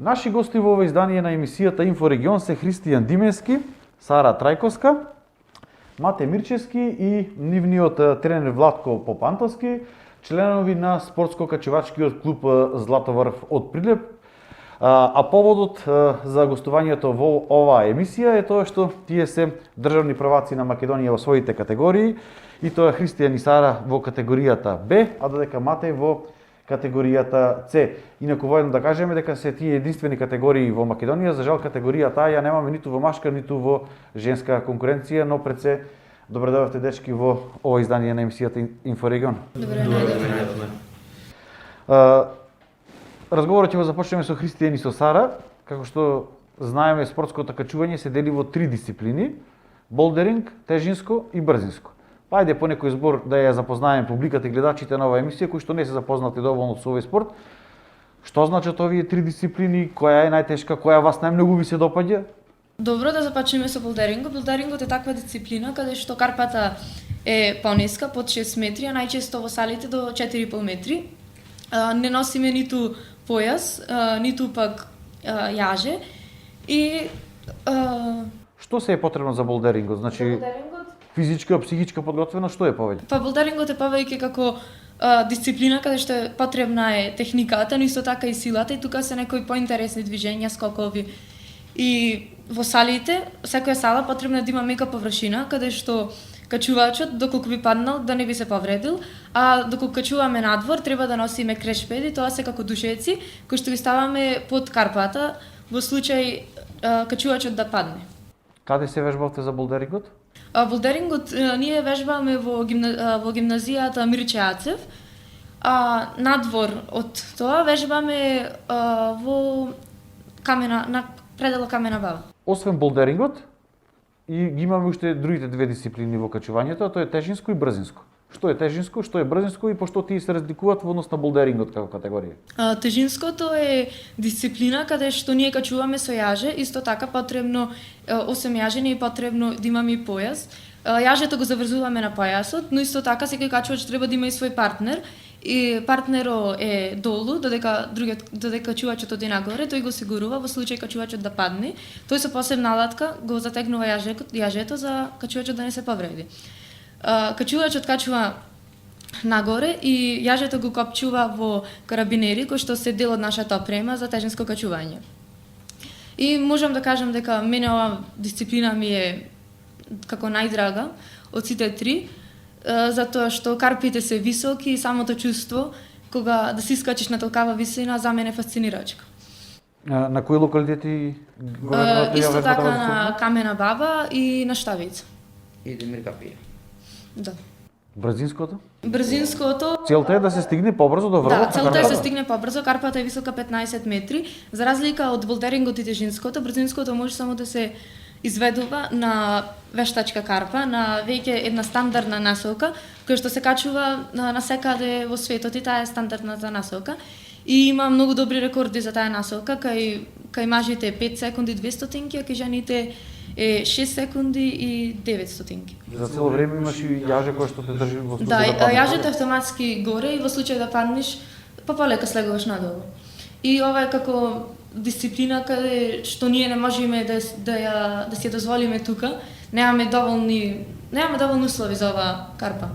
Наши гости во ова издание на емисијата Инфорегион се Христијан Дименски, Сара Трајковска, Мате Мирчевски и нивниот тренер Владко Попантовски, членови на спортско-качувачкиот клуб Златоврв од Прилеп. А поводот за гостувањето во оваа емисија е тоа што тие се државни прваци на Македонија во своите категории, и тоа Христијан и Сара во категоријата Б, а додека Мате во категоријата С. Инаку воедно да кажеме дека се тие единствени категории во Македонија. За жал категоријата А ја немаме ниту во машка, ниту во женска конкуренција, но пред се добре дојдовте дечки во ова издание на емисијата Инфорегион. Добре дојдовте. Разговорот ќе го започнеме со Христијан и со Сара. Како што знаеме, спортското качување се дели во три дисциплини: болдеринг, тежинско и брзинско. Па ајде по некој збор да ја запознаеме публиката и гледачите на оваа емисија кои што не се запознати доволно со овој спорт. Што значат овие три дисциплини? Која е најтешка, која вас најмногу ви се допаѓа? Добро, да започнеме со болдерингот. Болдерингот е таква дисциплина каде што карпата е пониска, под 6 метри, а најчесто во салите до 4,5 метри. Не носиме ниту појас, ниту пак јаже. И што се е потребно за болдерингот? Значи болдерингот физичка, психичка подготвеност, што е повеќе? Па болдерингот е повеќе како дисциплина каде што е потребна е техниката, но исто така и силата, и тука се некои поинтересни движења, скокови. И во салите, секоја сала потребна да има мека површина, каде што качувачот, доколку би паднал, да не би се повредил, а доколку качуваме надвор, треба да носиме крешпеди, тоа се како душеци, кои што ги ставаме под карпата, во случај качувачот да падне. Каде се вежбавте за болдерингот? Болдерингот ние вежбаме во гимназијата Мирче Ацев, а надвор од тоа вежбаме во на предела Камена баба. Освен болдерингот, и ги имаме уште другите две дисциплини во качувањето, тоа е тежинско и брзинско. Што е тежинско, што е брзинско и пошто тие се разликуваат во однос на болдерингот како категорија? Тежинското е дисциплина каде што ние качуваме со јаже, исто така потребно, освен јаже не е потребно да имаме и појас. Јажето го заврзуваме на појасот, но исто така секој качувач треба да има и свој партнер, и партнеро е долу, додека качувачот оди нагоре, тој го сигурува во случај качувачот да падне. Тој со посебна алатка го затегнува јажето за качувачот да не се повреди. Качувачот качува нагоре и јажето го копчува во карабинери, кои што се дел од нашата опрема за тежинско качување. И можам да кажам дека мене ова дисциплина ми е како најдрага од сите три, затоа што карпите се високи и самото чувство кога да си искачиш на толкава висина за мене е фасцинирачко. На кои локалитети го исто така на Камена баба и на Штавица. И Демир Капија. Да. Брзинското? Брзинското... Целта е да се стигне побрзо до врвот на карпата? Да, целта е да се стигне побрзо. Карпата е висока 15 метри. За разлика од болдерингот и тежинското, брзинското може само да се изведува на вештачка карпа, на веќе една стандардна насока, која што се качува на секаде во светот, и таа е стандардната насока. И има многу добри рекорди за таа насока, кај мажите 5 секунди 200, а кај жените е 6 секунди и 9 стотинки. За цело време имаш и јаже кој што те држи во случај да да паднеш? јажето автоматски горе и во случај да паднеш, полека слегуваш надолу. И ова е како дисциплина каде што ние не можеме да си ја дозволиме тука. Немаме доволни услови за оваа карпа.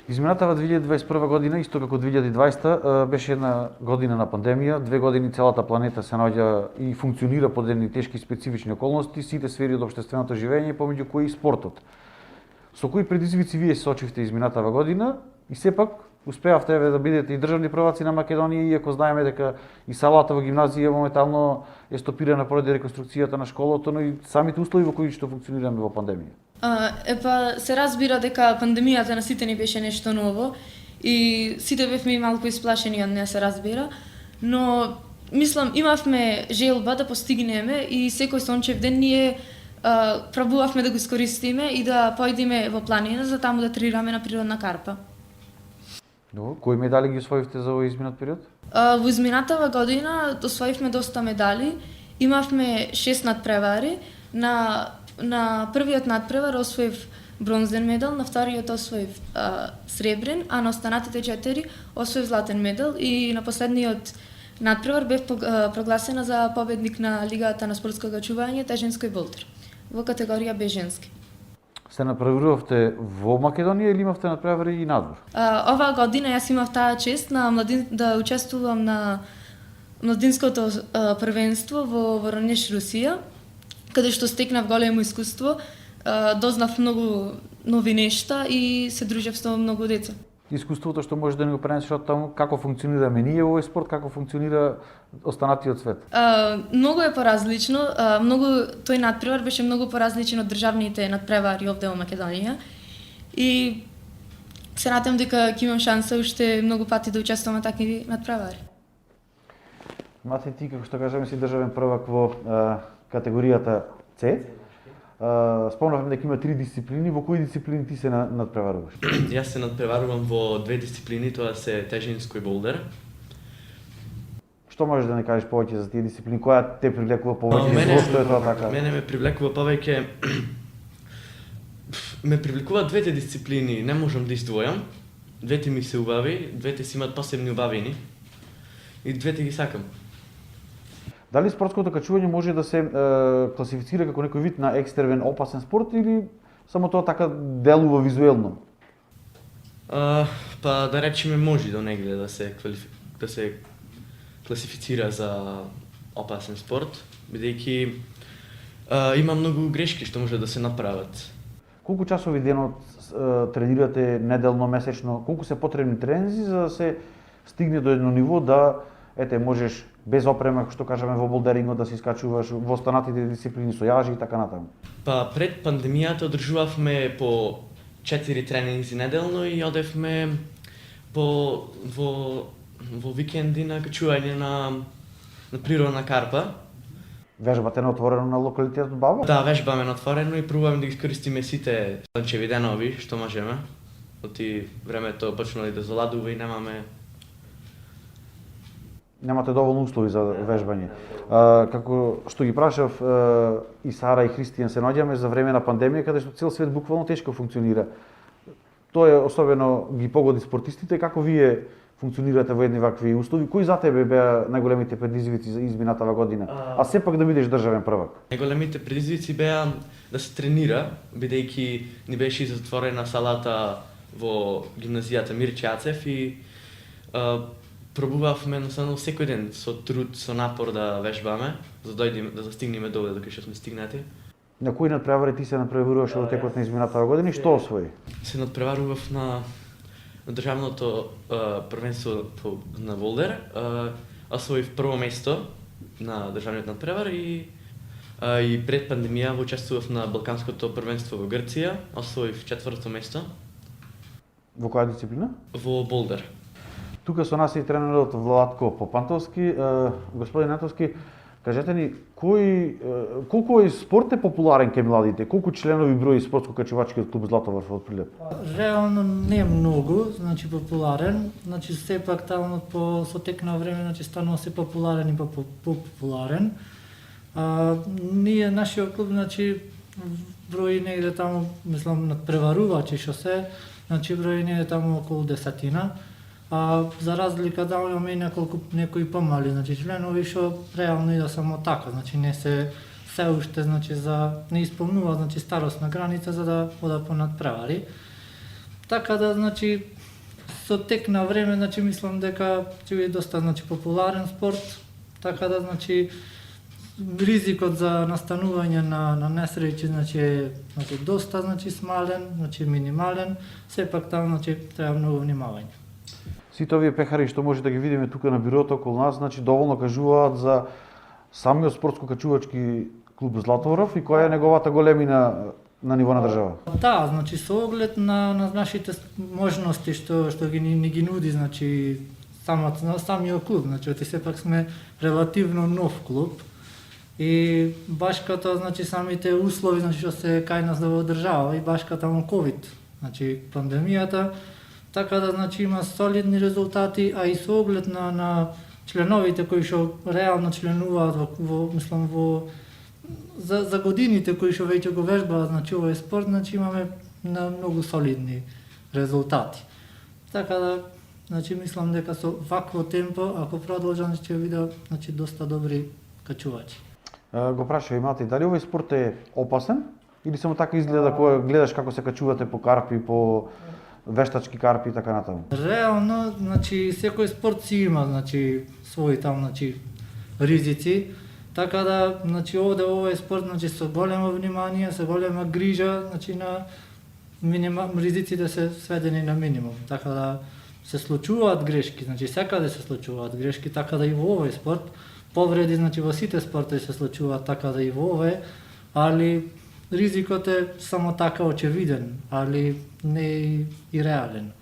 Изминатава 2021 година, исто како 2020, беше една година на пандемија. 2 години целата планета се наоѓа и функционира под едни тешки специфични околности, сите сфери од општественото живење, помеѓу кои и спортот. Со кои предизвици вие се соочивте изминатава година и сепак успеавте да бидете и државни прваци на Македонија, иако знаеме дека и салата во гимназија моментално е стопирана поради реконструкцијата на школото, но и самите услови во кои што функционираме во пандемија. Се разбира дека пандемијата на сите ни беше нешто ново и сите бевме малку исплашени од неа, се разбира, но мислам имавме желба да постигнеме и секој сончев ден ние пробувавме да го искористиме и да појдеме во планина за таму да тренираме на природна карпа. Добро, кои медали ги освоивте за овој изминат период? Во изминатава година освоивме доста медали. Имавме 6 надпревари. На првиот надпревар освоив бронзен медал, на вториот освоив сребрен, а на останатите 4 освоив златен медал и на последниот Надпревар бев прогласена за победник на Лигата на спортско качување тежинско и болтер во категорија Б женски. Се надпреварувавте во Македонија или имавте надпревари и надвор? Оваа година јас имав таа чест да учествувам на младинското првенство во Воронеж, Русија, каде што стекнав големо искуство, дознав многу нови нешта и се дружев со многу деца. Искуството што може да ни го пренесеш од таму, како функционираме ние во овој спорт, како функционира останатиот свет? Многу е поразлично, тој надпревар беше многу поразличен од државните надпревари овде во Македонија и се надевам дека ќе имам шанса уште многу пати да учествувам на такви надпревари. Мате, ти, како што кажеме, си државен првак во категоријата С. Спомнавме дека има 3 дисциплини, во кои дисциплини ти се надпреваруваш? Јас се надпреварувам во 2 дисциплини, тоа се тежинско и болдер. Што можеш да не кажеш повеќе за тие дисциплини? Која те привлекува повеќе? Зошто е тоа така? Мене ме привлекува повеќе ме привлекуваат двете дисциплини, не можам да издвојам. Двете ми се убави, двете си имаат посебни убавини и двете ги сакам. Дали спортското качување може да се класифицира како некој вид на екстремен опасен спорт или само тоа така делува визуелно? Па да речеме може до негде да се класифицира за опасен спорт, бидејќи има многу грешки што може да се направат. Колку часови денот тренирате неделно, месечно? Колку се потребни тренинзи за да се стигне до едно ниво да можеш без опрема, што кажеме во болдерингот, да се искачуваш во останатите дисциплини со јажи и така натаму? Па пред пандемијата одржувавме по 4 тренинзи неделно и одевме во викенди на качување на природна карпа. Вежбате на отворено на локалитетот Баба? Да, вежбаме на отворено и пробуваме да ги искористиме сите сончеви денови што можеме. Оти времето почнали да заладува и Немате доволно услови за вежбање. Како што ги прашав и Сара и Христијан, се наоѓаме за време на пандемија каде што цел свет буквално тешко функционира. Тоа е особено ги погоди спортистите. Како вие функционирате во едни вакви услови? Кои за тебе беа најголемите предизвици за изминатава година? А сепак да бидеш државен првак. Најголемите предизвици беа да се тренира, бидејќи ни беше затворена салата во гимназијата Мирче Ацев и пробувавме едноставно секој ден со труд, со напор да вежбаме, за да застигнеме до овде што сме стигнати. На кои надпревари ти се надпреваруваш во текот на изминатава година и што освои? Се надпреварував на државното првенство на болдер, освоив прво место на државниот надпревар и пред пандемија учествував на Балканското првенство во Грција, освоив 4-то место. Во која дисциплина? Во болдер. Тука со нас е тренерот Владко Попантовски. Господин Натовски, кажете ни, колку е спорт е популарен кај младите? Колку членови брои спортско-качувачкиот клуб Златовар во Прилеп? Реално не многу, популарен, сепак таму со тек на време, станува се популарен и популарен. Ние нашиот клуб, брои негде таму, мислам, надпреварувачи што се, брои негде таму околу 10. За разлика да имаме некои помали членови што реално и да само така, не се уште не исполнува старосна граница за да одат по надпревари. Така да со тек на време мислам дека ќе биде доста популарен спорт, така да ризикот за настанување на несреќи е доста смален, минимален, сепак таму треба многу внимавање. Сите овие пехари што може да ги видиме тука на бирото околу нас, доволно кажуваат за самиот спортско-качувачки клуб Златооров и која е неговата големина на ниво на држава. Да, со оглед на нашите можности што ни ги нуди самиот клуб, сепак сме релативно нов клуб и баш като самите услови што се кај нас во држава и баш като ковид, пандемијата. Така да има солидни резултати, а и со оглед на членовите кои што реално членуваат за годините кои што веќе го вежбаат овој спорт, имаме многу солидни резултати. Така да значи мислам дека со вакво темпо, ако продолжам, ќе видам значи доста добри качувачи. Го прашува имате дали овој спорт е опасен или само така изгледа кога гледаш како се качувате по карпи, по вештачки карпи и така натаму? Реално, значи секој спорт си има значи свои там значи ризици, така да значи овде овој спорт значи со големо внимание, со голема грижа, значи на ризиците се сведени на минимум, така да се случуваат грешки, значи секаде се случуваат грешки, така да и во овој спорт. Повреди, значи во сите спортови се случуваат, така да и во овој, али ризикот е само така очевиден, али не е и реален.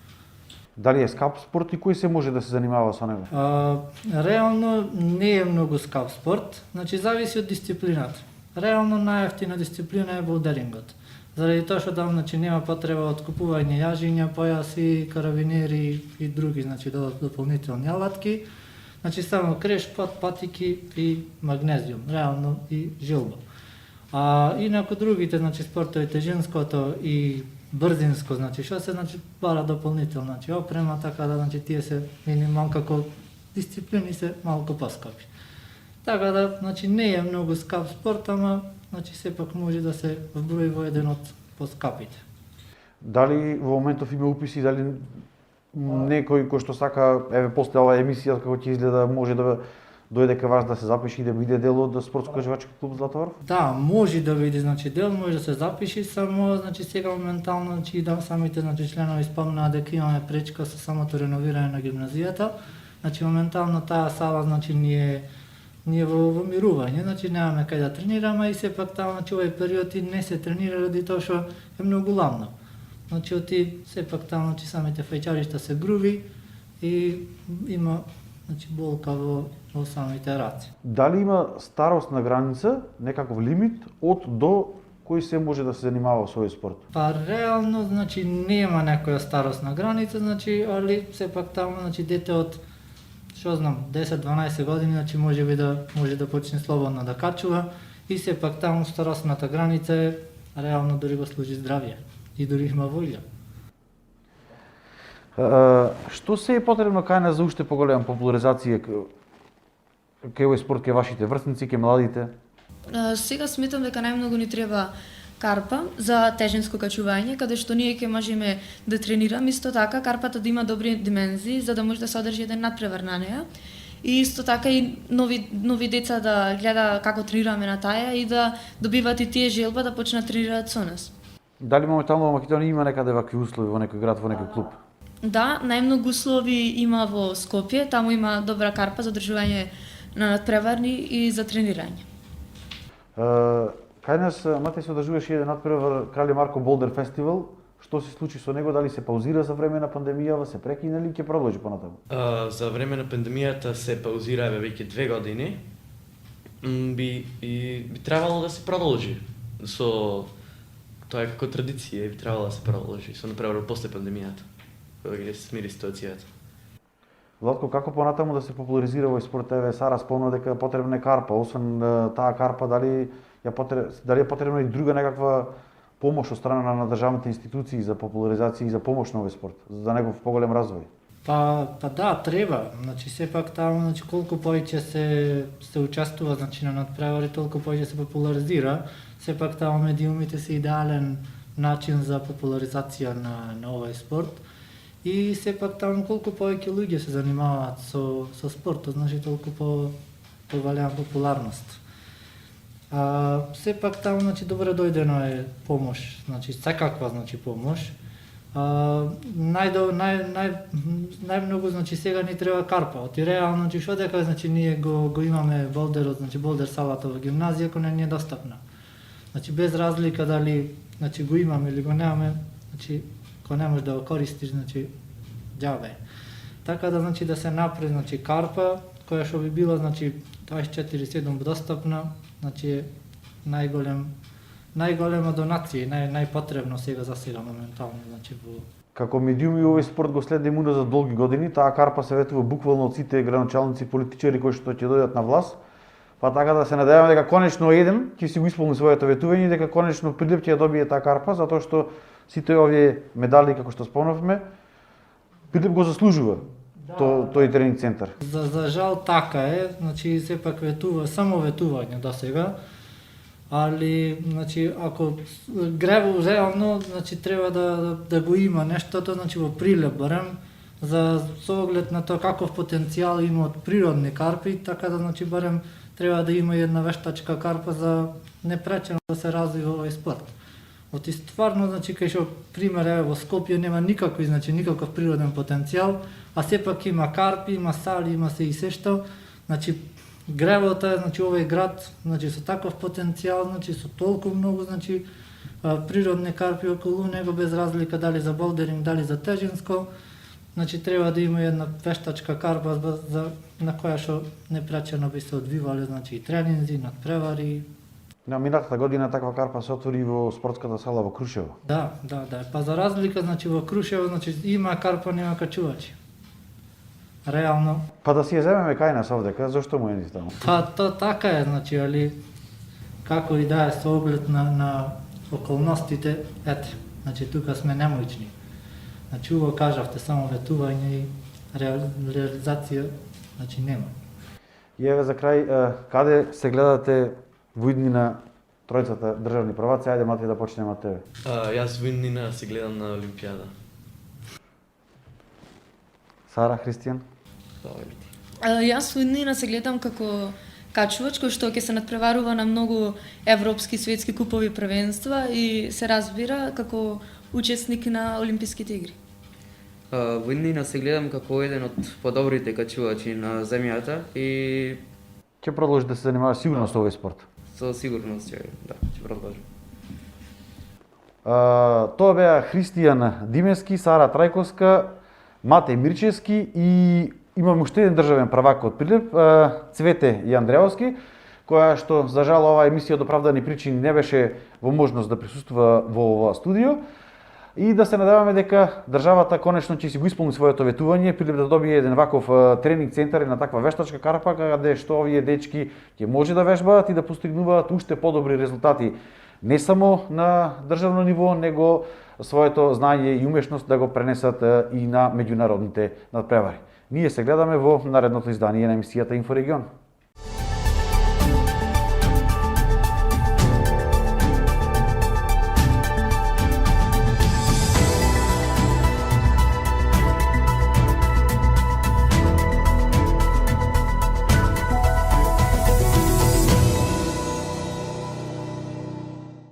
Дали е скап спорт и кој се може да се занимава со него? Реално не е многу скап спорт, значи зависи од дисциплината. Реално најевтина дисциплина е болдерингот. Заради тоа што там значи нема потреба од купување јажиња, појаси, карабинери и други значи дополнителни алатки. Значи само креш, пат, патики и магнезиум, реално и жилба. Инаку другите значи спортови тежинското и брзинско, значи што се значи бара дополнително, значи опрема, така да значи тие се минимум како дисциплини се малку поскапи. Така да значи не е многу скап спорт, ама значи сепак може да се вброи во еден од поскапите. Дали во моментов има уписи, дали некој кој што сака, еве после оваа емисија како ќе изгледа, може да дојде кај вас да се запише и да биде дел од спортско-кажувачки клуб Златовар? Да, може да биде значи дел, може да се запише, само значи сега моментално значи да самите значи членови спомнаа дека имаме пречка со самото реновирање на гимназијата. Значи моментално таа сала значи ние во мирување, значи немаме кај да тренираме и сепак таа значи овој период и не се тренира ради тоа што е многу ладно. Значи оти сепак таа значи самите фајчаришта се груви и има значи болка во самите раце. Дали има старосна граница, некаков лимит од до кој се може да се занимава со овој спорт? Па реално значи нема некоја старосна граница, значи али сепак таму значи дете од што знам 10-12 години значи може да почне слободно да качува и сепак таму старосната граница е реално дури го служи здравје и дури има волја. Што се е потребно кај нас за уште поголема популаризација кај овој спорт кај вашите врсници, кај младите? Сега сметам дека најмногу ни треба карпа за тежинско качување, каде што ние ќе можеме да тренираме, исто така карпата да има добри димензии за да може да се одржи еден надпревар на неа. И исто така и нови деца да гледа како тренираме на таја и да добиваат и тие желба да почнат тренираат со нас. Дали моментално во Македонија има некаде вакви услови во некој град, во некој клуб? Да, најмногу услови има во Скопје, таму има добра карпа за одржување на надпреварни и за тренирање. Кај нас мате се одржуваше еден надпревар Крале Марко Болдер фестивал. Што се случи со него? Дали се паузира за време на пандемијава, се прекина или ќе продолжи понатаму? За време на пандемијата се паузира веќе 2 години. Би требало да се продолжи. Тоа е како традиција и би требало да се продолжи со например после пандемијата, кога ќе се смири ситуацијата. Владко, како понатаму да се популаризира овој спорт? Еве Сара спомна дека потребна е карпа, освен таа карпа дали е потребна и друга некаква помош од страна на државните институции за популаризација и за помош на овој спорт, за негов поголем развој? Па да, треба. Значи сепак таму значи колку повеќе се учествува значи на надпревари, толку повеќе се популаризира. Сепак таму медиумите се идеален начин за популаризација на овој спорт. И сепак таму колку повеќе луѓе се занимаваат со спортот, значи толку поголема популарност. Сепак таму значи добро дојдено е помош, значи секаква значи помош. Најмногу значи сега ни треба карпа. Оти реално значи што дека значи ние го имаме болдерот, значи болдер салата во гимназија која не е достапна. Значи без разлика дали значи го имаме или го немаме, значи кога не можеш да го користиш, значи џабе. Така да значи да се направи значи карпа која што би била значи 24/7 достапна, значи е најголема донација и најпотребно сега за сега моментално значи во Како медиуми овој спорт го следим за долги години, таа карпа се ветува буквално од сите градоначалници, политичари кои што ќе дојдат на власт. Па така да се надеваме дека конечно еден ќе си го исполни своето ветување и дека конечно Прилеп ќе ја добие таа карпа, затоа што сите овие медали како што спомнавме Прилеп го заслужува тој тренинг центар. За жал така е, значи сепак само ветување до сега, али значи ако грево реално значи треба да го има нештото, значи во Прилеп барем за со оглед на тоа каков потенцијал има од природни карпи, така да значи барем треба да има една вештачка карпа за непречено да се развива овој спорт. Оти стварно, значи, кај што пример е во Скопје нема никаков природен потенцијал, а сепак има карпи, има сали, има се и се што. Значи, гревото е, значи, овој град, значи, со таков потенцијал, значи, со толку многу, значи, природни карпи околу него, без разлика дали за болдеринг, дали за тежинско. Значи, треба да има една вештачка карпа на која што непречено би се одвивале, значи, и тренинзи, надпревари. На минатата година таква карпа се отвори во спортската сала во Крушево. Да. Па за разлика, значи во Крушево, значи има карпа, нема качувачи. Реално. Па да си ја земеме кај нас овдека, зошто му е таму? Па то така е, значи, али како и да е со оглед на околностите, ете, значи тука сме немојчни. Значи уво кажавте само ветување и реализација, значи нема. И еве за крај, каде се гледате во иднина тројцата државни прваци? Ајде, Матеј, да почнеме од тебе. Јас во иднина се гледам на Олимпијада. Сара, Христијан? Јас во иднина се гледам како качувач кој што ќе се надпреварува на многу европски светски купови првенства и се разбира како учесник на Олимписките игри. Во иднина се гледам како еден од подобрите качувачи на земјата и Ќе продолжиш да се занимаваш сигурно со овој спорт. со сигурност ќе продолжам. Тоа беа Христијан Димески, Сара Трајковска, Матеј Мирчевски и имаме уште еден државен првак од Прилеп, Цвете Јандреовски, која што за жал оваа емисија од оправдани причини не беше во можност да присуствува во ова студио. И да се надеваме дека државата конечно ќе си го исполни своето ветување, Прилеп да добие еден ваков тренинг центар и на таква вештачка карпа, каде што овие дечки ќе може да вежбаат и да постигнуваат уште подобри резултати, не само на државно ниво, него своето знаење и умешност да го пренесат и на меѓународните надпревари. Ние се гледаме во наредното издание на емисијата Инфорегион.